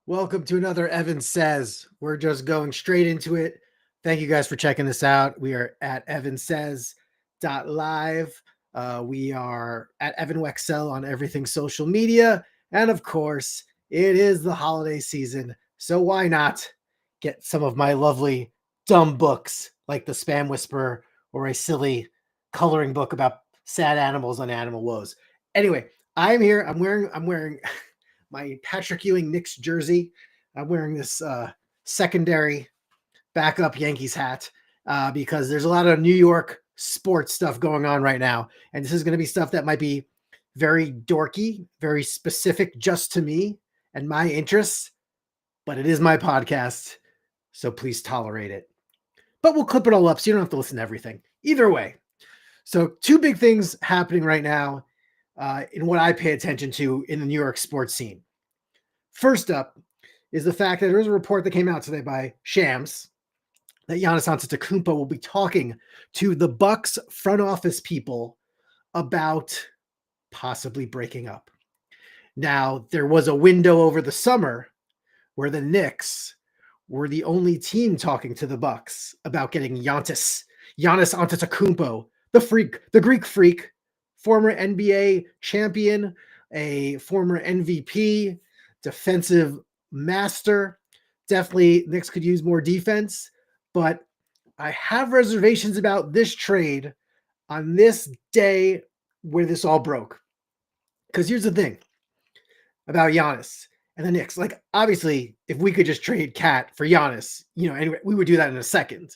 Welcome to another Evan Says. We're just going straight into it. Thank you guys for checking this out. We are at evansays.live. We are at Evan Wexel on everything social media. And of course, it is the holiday season. So why not get some of my lovely dumb books like The Spam Whisperer or a silly coloring book about sad animals on animal woes. Anyway, I'm here. I'm wearing my Patrick Ewing Knicks jersey. I'm wearing this secondary backup Yankees hat because there's a lot of New York sports stuff going on right now. And this is going to be stuff that might be very dorky, very specific just to me and my interests, but it is my podcast. So please tolerate it. But we'll clip it all up so you don't have to listen to everything. Either way. So, two big things happening right now in what I pay attention to in the New York sports scene. First up is the fact that there is a report that came out today by Shams that Giannis Antetokounmpo will be talking to the Bucks front office people about possibly breaking up. Now, there was a window over the summer where the Knicks were the only team talking to the Bucks about getting Giannis Antetokounmpo, the Greek freak, former NBA champion, a former MVP, defensive master. Definitely Knicks could use more defense, but I have reservations about this trade on this day where this all broke. Because here's the thing about Giannis and the Knicks. Like, obviously, if we could just trade Cat for Giannis, anyway, we would do that in a second.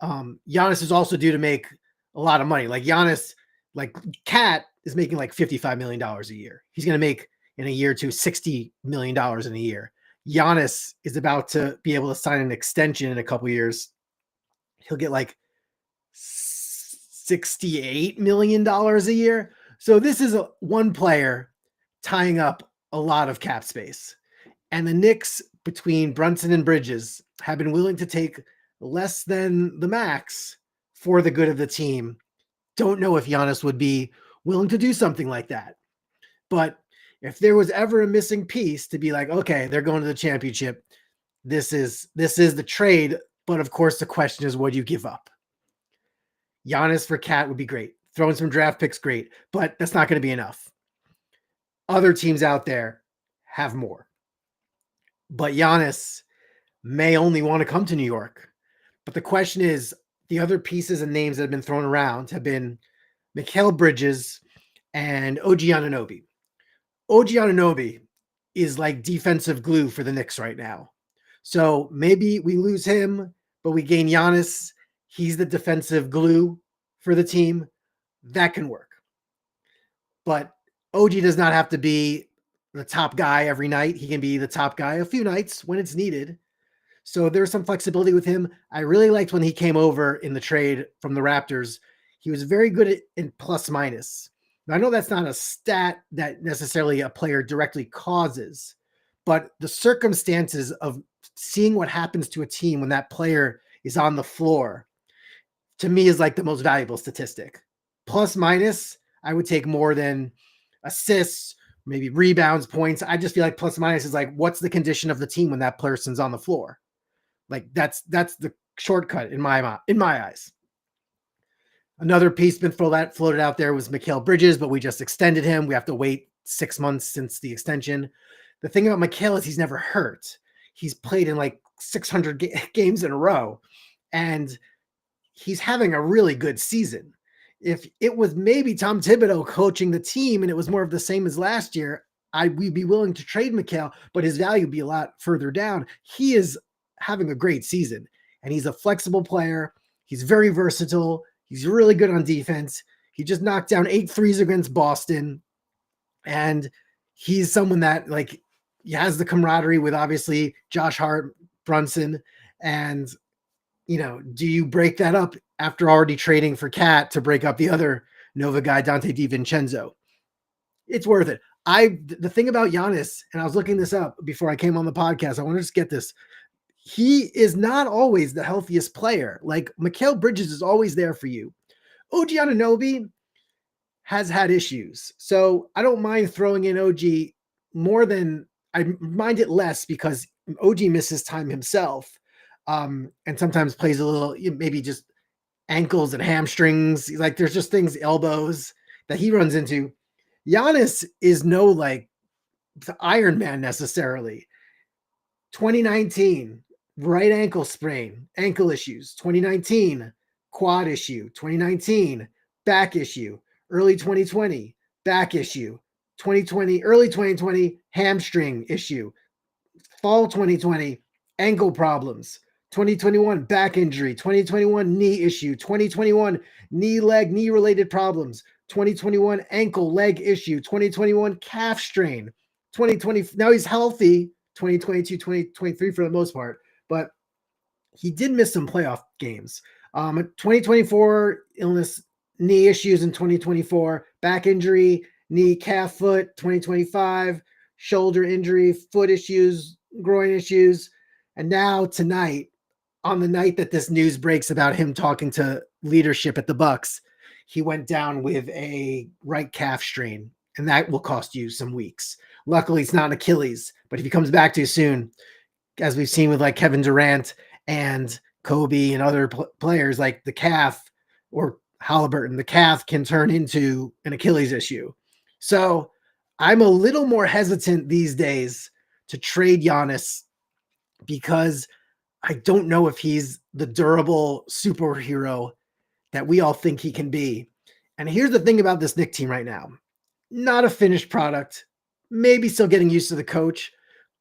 Giannis is also due to make a lot of money. Like Giannis, like Cat is making like $55 million a year. He's going to make in a year or two $60 million in a year. Giannis is about to be able to sign an extension in a couple years. He'll get like $68 million a year. So this is one player tying up a lot of cap space. And the Knicks, between Brunson and Bridges, have been willing to take less than the max for the good of the team. Don't know if Giannis would be willing to do something like that. But if there was ever a missing piece to be like, okay, they're going to the championship, this is the trade. But of course, the question is, what do you give up? Giannis for Cat would be great. Throwing some draft picks, great. But that's not going to be enough. Other teams out there have more. But Giannis may only want to come to New York. But the question is, the other pieces and names that have been thrown around have been Mikal Bridges and OG Anunoby. OG Anunoby is like defensive glue for the Knicks right now. So maybe we lose him, but we gain Giannis. He's the defensive glue for the team. That can work. But OG does not have to be the top guy every night. He can be the top guy a few nights when it's needed. So there's some flexibility with him. I really liked when he came over in the trade from the Raptors. He was very good in plus minus. Now, I know that's not a stat that necessarily a player directly causes, but the circumstances of seeing what happens to a team when that player is on the floor, to me, is like the most valuable statistic. Plus minus, I would take more than assists, maybe rebounds, points. I just feel like plus minus is like, what's the condition of the team when that person's on the floor? Like that's the shortcut in my eyes. Another piece been floated out there was Mikal Bridges, but we just extended him. We have to wait 6 months since the extension. The thing about Mikal is he's never hurt. He's played in like 600 games in a row, and he's having a really good season. If it was maybe Tom Thibodeau coaching the team and it was more of the same as last year, we'd be willing to trade Mikal, but his value would be a lot further down. He is having a great season, and he's a flexible player. He's very versatile. He's really good on defense. He just knocked down 8 threes against Boston, and he's someone that like he has the camaraderie with obviously Josh Hart, Brunson, and do you break that up after already trading for Cat to break up the other Nova guy, Dante DiVincenzo? It's worth it. The thing about Giannis, and I was looking this up before I came on the podcast, I want to just get this. He is not always the healthiest player. Like Mikal Bridges is always there for you. OG Anunoby has had issues. So I don't mind throwing in OG more than I mind it less because OG misses time himself, and sometimes plays a little, maybe just ankles and hamstrings. Like there's just things, elbows that he runs into. Giannis is no like the Iron Man necessarily. 2019, right ankle sprain, ankle issues. 2019, quad issue. 2019, back issue. Early 2020, back issue. 2020, early 2020, hamstring issue. Fall 2020, ankle problems. 2021, back injury. 2021, knee issue. 2021, knee related problems. 2021, ankle leg issue. 2021, calf strain. 2020, now he's healthy. 2022, 2023 for the most part, but he did miss some playoff games. 2024 illness, knee issues in 2024, back injury, knee, calf, foot. 2025 shoulder injury, foot issues, groin issues, and now tonight, on the night that this news breaks about him talking to leadership at the Bucks, he went down with a right calf strain, and that will cost you some weeks. Luckily, it's not an Achilles, but if he comes back too soon, as we've seen with like Kevin Durant and Kobe and other players, like the calf or Halliburton, the calf can turn into an Achilles issue. So I'm a little more hesitant these days to trade Giannis because I don't know if he's the durable superhero that we all think he can be. And here's the thing about this Knicks team right now. Not a finished product, maybe still getting used to the coach,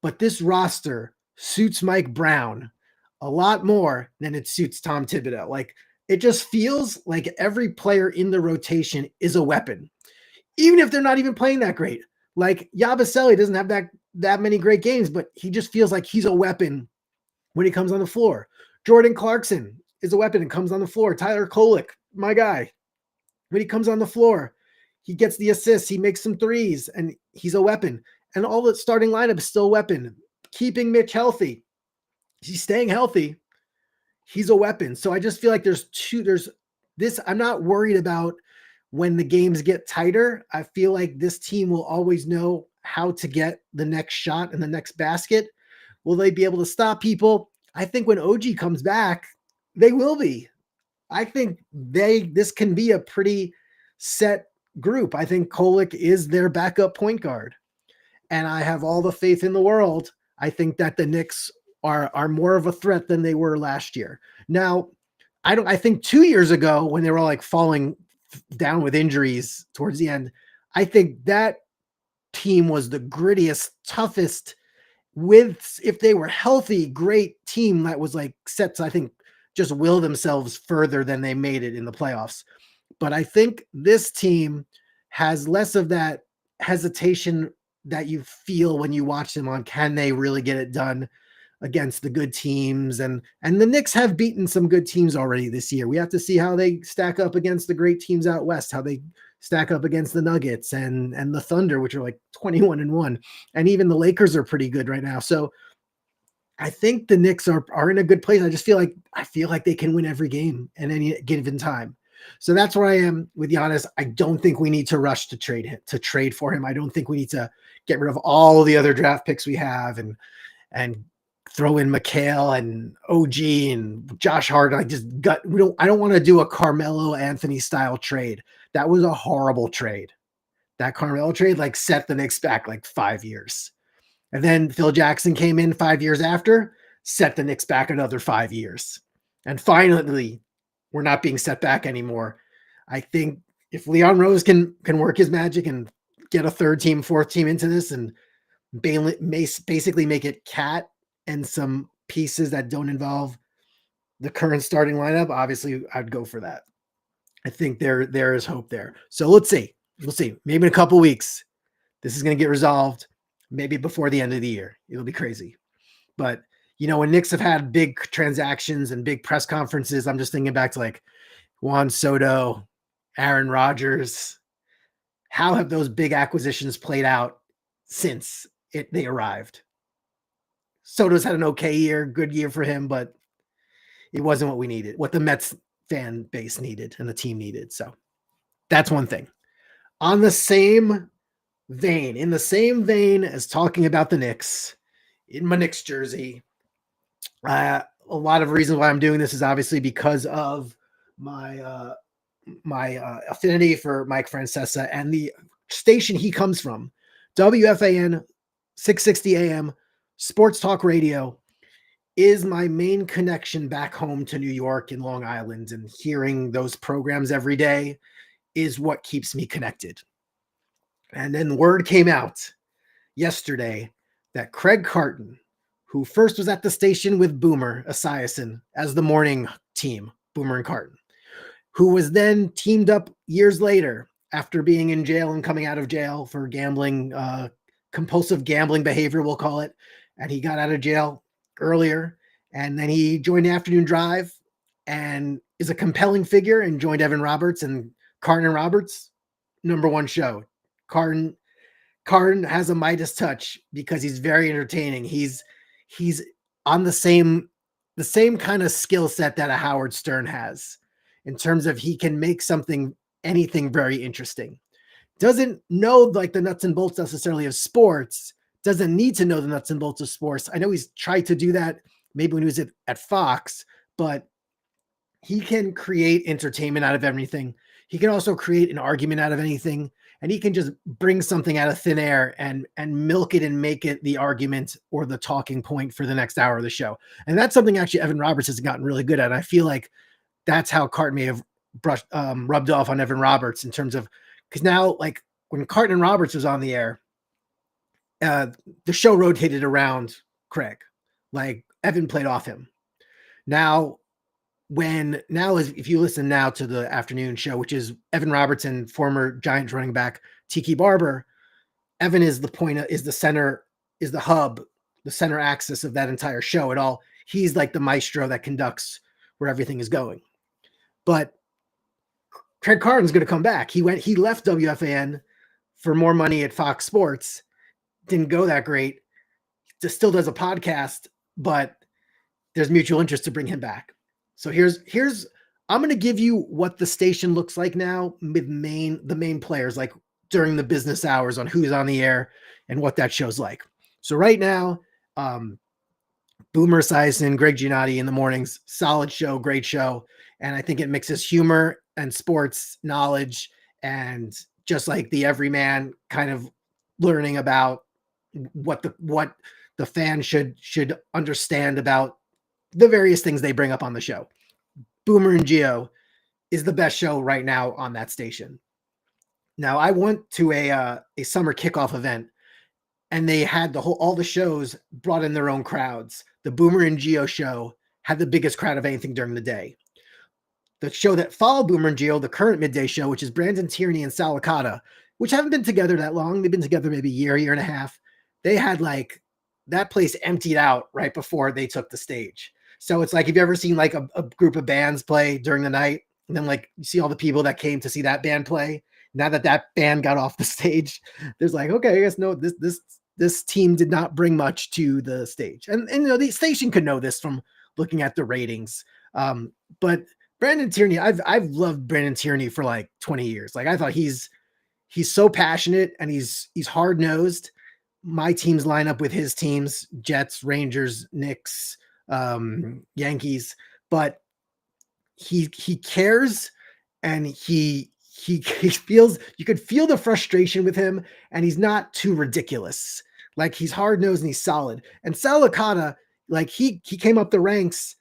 but this roster suits Mike Brown a lot more than it suits Tom Thibodeau. Like it just feels like every player in the rotation is a weapon, even if they're not even playing that great. Like Yabusele doesn't have that many great games, but he just feels like he's a weapon when he comes on the floor. Jordan Clarkson is a weapon and comes on the floor. Tyler Kolek, my guy, when he comes on the floor, he gets the assists, he makes some threes, and he's a weapon. And all the starting lineup is still a weapon. Keeping Mitch healthy, he's staying healthy, he's a weapon. So I just feel like there's this. I'm not worried about when the games get tighter. I feel like this team will always know how to get the next shot and the next basket. Will they be able to stop people? I think when OG comes back, they will be. I think this can be a pretty set group. I think Kolek is their backup point guard. And I have all the faith in the world. I think that the Knicks are more of a threat than they were last year. Now, I think 2 years ago when they were all like falling down with injuries towards the end, I think that team was the grittiest, toughest, with, if they were healthy, great team that was like set to, I think, just will themselves further than they made it in the playoffs. But I think this team has less of that hesitation that you feel when you watch them on, can they really get it done against the good teams? And the Knicks have beaten some good teams already this year. We have to see how they stack up against the great teams out west, how they stack up against the Nuggets and the Thunder, which are like 21-1. And even the Lakers are pretty good right now. So I think the Knicks are in a good place. I feel like they can win every game at any given time. So that's where I am with Giannis. I don't think we need to rush to trade for him. I don't think we need to get rid of all the other draft picks we have and throw in McHale and OG and Josh Hart. I don't want to do a Carmelo Anthony style trade. That was a horrible trade. That Carmelo trade like set the Knicks back like 5 years. And then Phil Jackson came in 5 years after, set the Knicks back another 5 years. And finally, we're not being set back anymore. I think if Leon Rose can work his magic and get a third team, fourth team into this and basically make it Cat and some pieces that don't involve the current starting lineup, obviously I'd go for that. I think there is hope there. So let's see. We'll see. Maybe in a couple weeks, this is going to get resolved. Maybe before the end of the year. It'll be crazy. But, when Knicks have had big transactions and big press conferences, I'm just thinking back to like Juan Soto, Aaron Rodgers. How have those big acquisitions played out since they arrived? Soto's had an okay year, good year for him, but it wasn't what we needed, what the Mets fan base needed and the team needed. So that's one thing. On the same vein, in the same vein as talking about the Knicks, in my Knicks jersey, a lot of reasons why I'm doing this is obviously because of my affinity for Mike Francesa and the station he comes from, WFAN 660 AM Sports Talk Radio is my main connection back home to New York and Long Island, and hearing those programs every day is what keeps me connected. And then word came out yesterday that Craig Carton, who first was at the station with Boomer Esiason as the morning team, Boomer and Carton, who was then teamed up years later after being in jail and coming out of jail for gambling, compulsive gambling behavior, we'll call it. And he got out of jail earlier, and then he joined Afternoon Drive and is a compelling figure and joined Evan Roberts and Carton and Roberts, #1 show. Carton has a Midas touch because he's very entertaining. He's on the same kind of skill set that a Howard Stern has, in terms of he can make anything very interesting. Doesn't know like the nuts and bolts necessarily of sports, doesn't need to know the nuts and bolts of sports. I know he's tried to do that maybe when he was at Fox, but he can create entertainment out of everything. He can also create an argument out of anything, and he can just bring something out of thin air and milk it and make it the argument or the talking point for the next hour of the show. And that's something actually Evan Roberts has gotten really good at. And I feel like that's how Carton may have rubbed off on Evan Roberts, in terms of, because now, like when Carton and Roberts was on the air, the show rotated around Craig. Like Evan played off him. Now if you listen now to the afternoon show, which is Evan Roberts and former Giants running back Tiki Barber, Evan is the center, is the hub, the center axis of that entire show at all. He's like the maestro that conducts where everything is going. But Craig Carton's going to come back. He left WFAN for more money at Fox Sports. Didn't go that great. Just still does a podcast, but there's mutual interest to bring him back. So here's I'm going to give you what the station looks like now with the main players, like during the business hours, on who's on the air and what that show's like. So right now, Boomer Esiason, Greg Giannotti in the mornings, solid show, great show. And I think it mixes humor and sports knowledge, and just like the everyman kind of learning about what the fan should understand about the various things they bring up on the show. Boomer and Gio is the best show right now on that station. Now, I went to a summer kickoff event, and they had all the shows brought in their own crowds. The Boomer and Gio show had the biggest crowd of anything during the day. The show that followed Boomer and Gio, the current midday show, which is Brandon Tierney and Licata, which haven't been together that long. They've been together maybe a year and a half. They had like that place emptied out right before they took the stage. So it's like, have you ever seen like a group of bands play during the night, and then like you see all the people that came to see that band play? Now that band got off the stage, there's like, okay, I guess no, this team did not bring much to the stage. And you know, the station could know this from looking at the ratings. But Brandon Tierney, I've loved Brandon Tierney for like 20 years. Like I thought he's so passionate, and he's hard-nosed. My teams line up with his teams: Jets, Rangers, Knicks, Yankees. But he cares, and he feels, you could feel the frustration with him, and he's not too ridiculous. Like he's hard-nosed and he's solid. And Licata, like he came up the ranks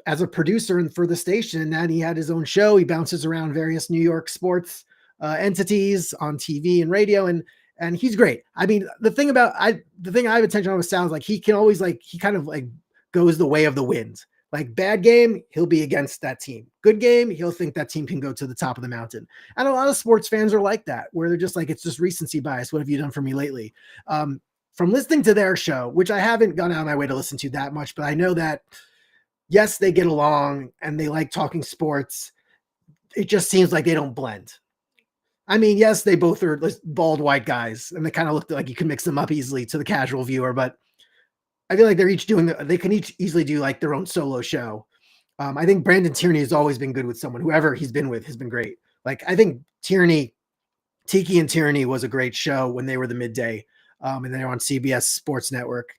as a producer and for the station, and then he had his own show. He bounces around various New York sports entities on TV and radio, and he's great. I mean, the thing I have attention on with Sal is like he can always he kind of like goes the way of the wind. Like bad game, he'll be against that team. Good game, he'll think that team can go to the top of the mountain. And a lot of sports fans are like that, where they're just like, it's just recency bias. What have you done for me lately? From listening to their show, which I haven't gone out of my way to listen to that much, but I know that, yes, they get along and they like talking sports. It just seems like they don't blend. I mean, yes, they both are bald white guys, and they kind of look like you can mix them up easily to the casual viewer, but I feel like they can each easily do like their own solo show. I think Brandon Tierney has always been good with someone. Whoever he's been with has been great. Like I think Tierney Tiki and Tierney was a great show when they were the midday, and they were on CBS Sports Network.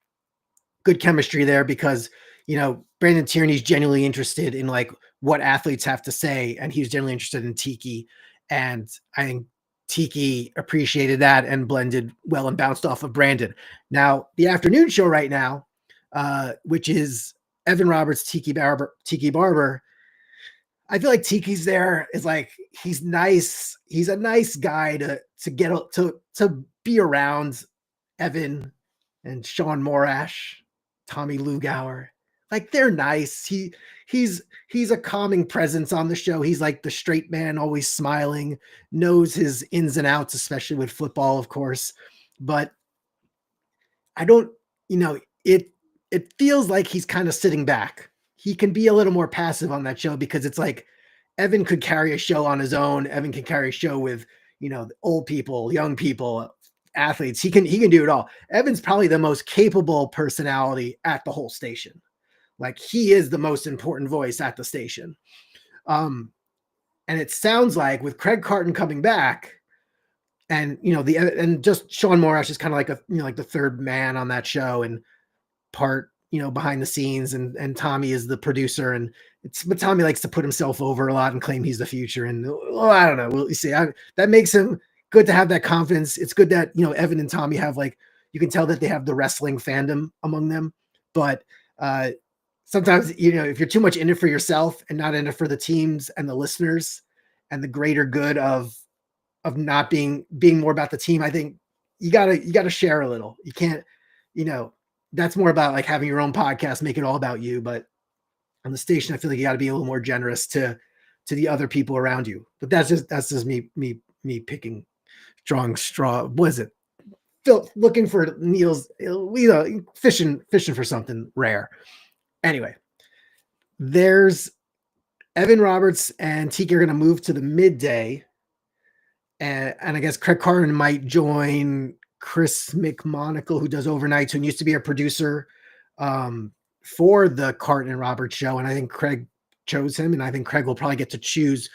Good chemistry there because, Brandon Tierney's genuinely interested in like what athletes have to say, and he was generally interested in Tiki. And I think Tiki appreciated that and blended well and bounced off of Brandon. Now, the afternoon show right now, which is Evan Roberts, Tiki Barber. I feel like Tiki's there is like he's nice. He's a nice guy to get to be around. Evan and Sean Morash, Tommy Lugauer, like they're nice. He's a calming presence on the show. He's like the straight man, always smiling, knows his ins and outs, especially with football, of course. But I don't, it feels like he's kind of sitting back. He can be a little more passive on that show because it's like Evan could carry a show on his own. Evan can carry a show with, old people, young people, athletes. He can do it all. Evan's probably the most capable personality at the whole station. Like he is the most important voice at the station. And it sounds like with Craig Carton coming back and, and just Sean Morash is kind of like like the third man on that show and part, behind the scenes and Tommy is the producer but Tommy likes to put himself over a lot and claim he's the future. And I don't know. We'll see. That makes him good to have that confidence. It's good that, Evan and Tommy have you can tell that they have the wrestling fandom among them, but sometimes, if you're too much in it for yourself and not in it for the teams and the listeners and the greater good of not being more about the team, I think you gotta share a little. You can't, that's more about like having your own podcast, make it all about you. But on the station, I feel like you got to be a little more generous to the other people around you. But that's just me picking, drawing straw. What is it? Looking for needles, fishing for something rare. Anyway, there's Evan Roberts and Tiki are going to move to the midday. And I guess Craig Carton might join Chris McMonagle, who does overnights, who used to be a producer for the Carton and Roberts show. And I think Craig chose him. And I think Craig will probably get to choose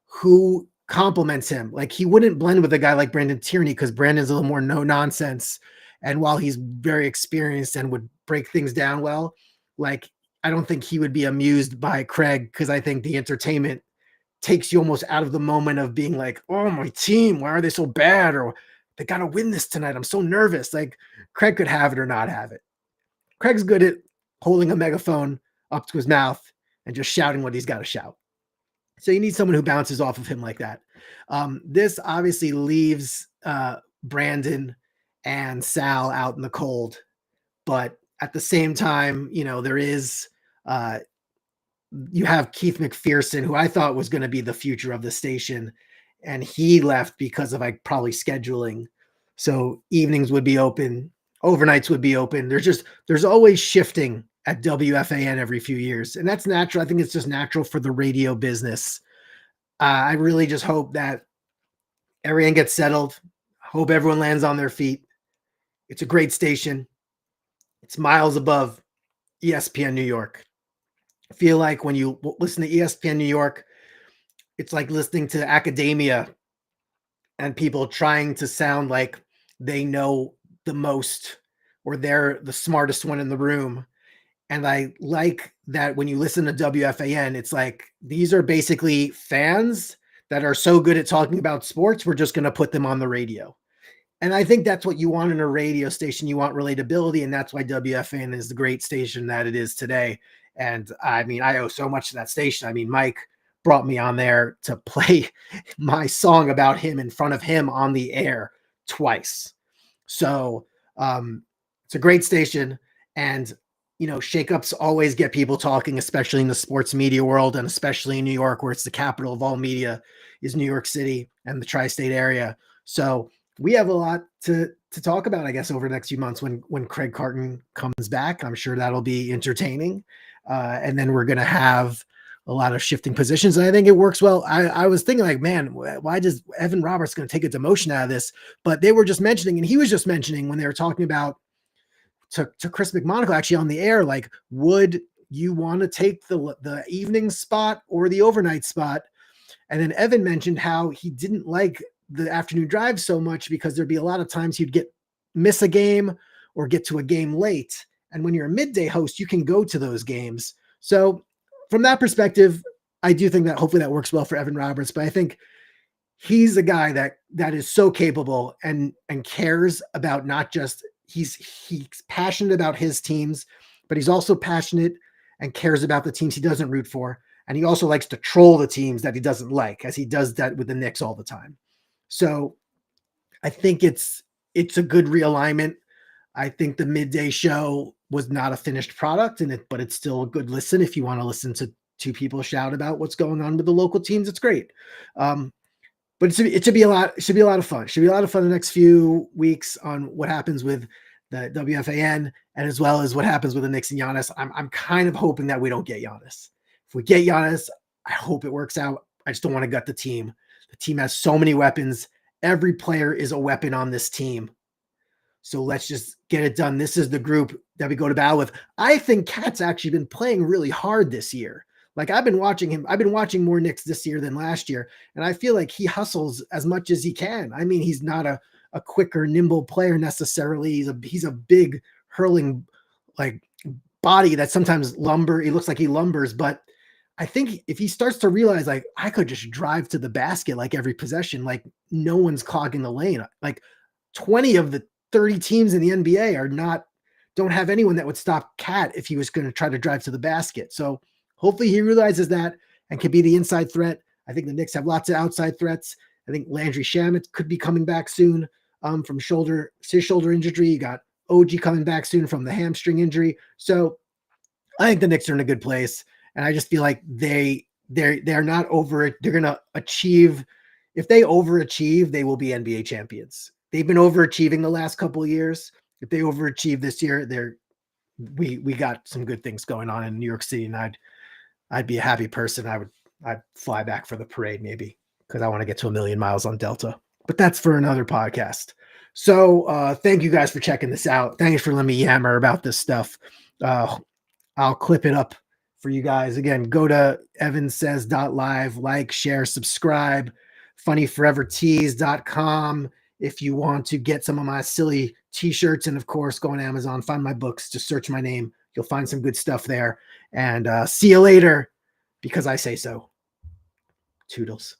who compliments him. Like he wouldn't blend with a guy like Brandon Tierney because Brandon's a little more no nonsense. And while he's very experienced and would break things down well, like I don't think he would be amused by Craig because I think the entertainment takes you almost out of the moment of being like, oh, my team, why are they so bad? Or they got to win this tonight. I'm so nervous. Like Craig could have it or not have it. Craig's good at holding a megaphone up to his mouth and just shouting what he's got to shout. So you need someone who bounces off of him like that. This obviously leaves Brandon and Sal out in the cold, but at the same time, there is you have Keith McPherson, who I thought was going to be the future of the station, and he left because of probably scheduling. So evenings would be open, overnights would be open. There's always shifting at WFAN every few years, and that's natural. I think it's just natural for the radio business. I really just hope that everything gets settled. Hope everyone lands on their feet. It's a great station. It's miles above ESPN New York. I feel like when you listen to ESPN New York, it's like listening to academia and people trying to sound like they know the most or they're the smartest one in the room. And I like that when you listen to WFAN, it's like these are basically fans that are so good at talking about sports, we're just going to put them on the radio. And I think that's what you want in a radio station. You want relatability, and that's why WFAN is the great station that it is today. And I mean, I owe so much to that station. I mean, Mike brought me on there to play my song about him in front of him on the air twice. So it's a great station. And, shakeups always get people talking, especially in the sports media world, and especially in New York, where it's the capital of all media is New York City and the tri-state area. So we have a lot to talk about, I guess, over the next few months when Craig Carton comes back. I'm sure that'll be entertaining. And then we're going to have a lot of shifting positions. And I think it works well. I was thinking like, man, why does Evan Roberts going to take a demotion out of this? But they were just mentioning, and he was just mentioning when they were talking about to Chris McMonagle actually on the air, like, would you want to take the evening spot or the overnight spot? And then Evan mentioned how he didn't like the afternoon drive so much because there'd be a lot of times you'd miss a game or get to a game late. And when you're a midday host, you can go to those games. So from that perspective, I do think that hopefully that works well for Evan Roberts, but I think he's a guy that is so capable and cares about not just he's passionate about his teams, but he's also passionate and cares about the teams he doesn't root for. And he also likes to troll the teams that he doesn't like, as he does that with the Knicks all the time. So I think it's a good realignment. I think the midday show was not a finished product, but it's still a good listen if you want to listen to two people shout about what's going on with the local teams. It's great. But it should be a lot. It should be a lot of fun. It should be a lot of fun the next few weeks on what happens with the WFAN and as well as what happens with the Knicks and Giannis. I'm kind of hoping that we don't get Giannis. If we get Giannis, I hope it works out. I just don't want to gut the team. The team has so many weapons. Every player is a weapon on this team. So let's just get it done. This is the group that we go to battle with. I think Cat's actually been playing really hard this year. Like I've been watching him. I've been watching more Knicks this year than last year. And I feel like he hustles as much as he can. I mean, he's not a quicker, nimble player necessarily. He's a big hurling like body that sometimes he looks like he lumbers, but I think if he starts to realize like I could just drive to the basket like every possession, like no one's clogging the lane. Like 20 of the 30 teams in the NBA don't have anyone that would stop Cat if he was going to try to drive to the basket. So hopefully he realizes that and can be the inside threat. I think the Knicks have lots of outside threats. I think Landry Shamet could be coming back soon from his shoulder injury. You got OG coming back soon from the hamstring injury. So I think the Knicks are in a good place. And I just feel like they're not over it. They're going to achieve. If they overachieve, they will be NBA champions. They've been overachieving the last couple of years. If they overachieve this year, we got some good things going on in New York City, and I'd be a happy person. I'd fly back for the parade maybe because I want to get to 1,000,000 miles on Delta. But that's for another podcast. So thank you guys for checking this out. Thanks for letting me yammer about this stuff. I'll clip it up for you guys. Again, go to evansays.live, like, share, subscribe, funnyforevertees.com if you want to get some of my silly t-shirts. And of course, go on Amazon, find my books, just search my name. You'll find some good stuff there. And see you later because I say so. Toodles.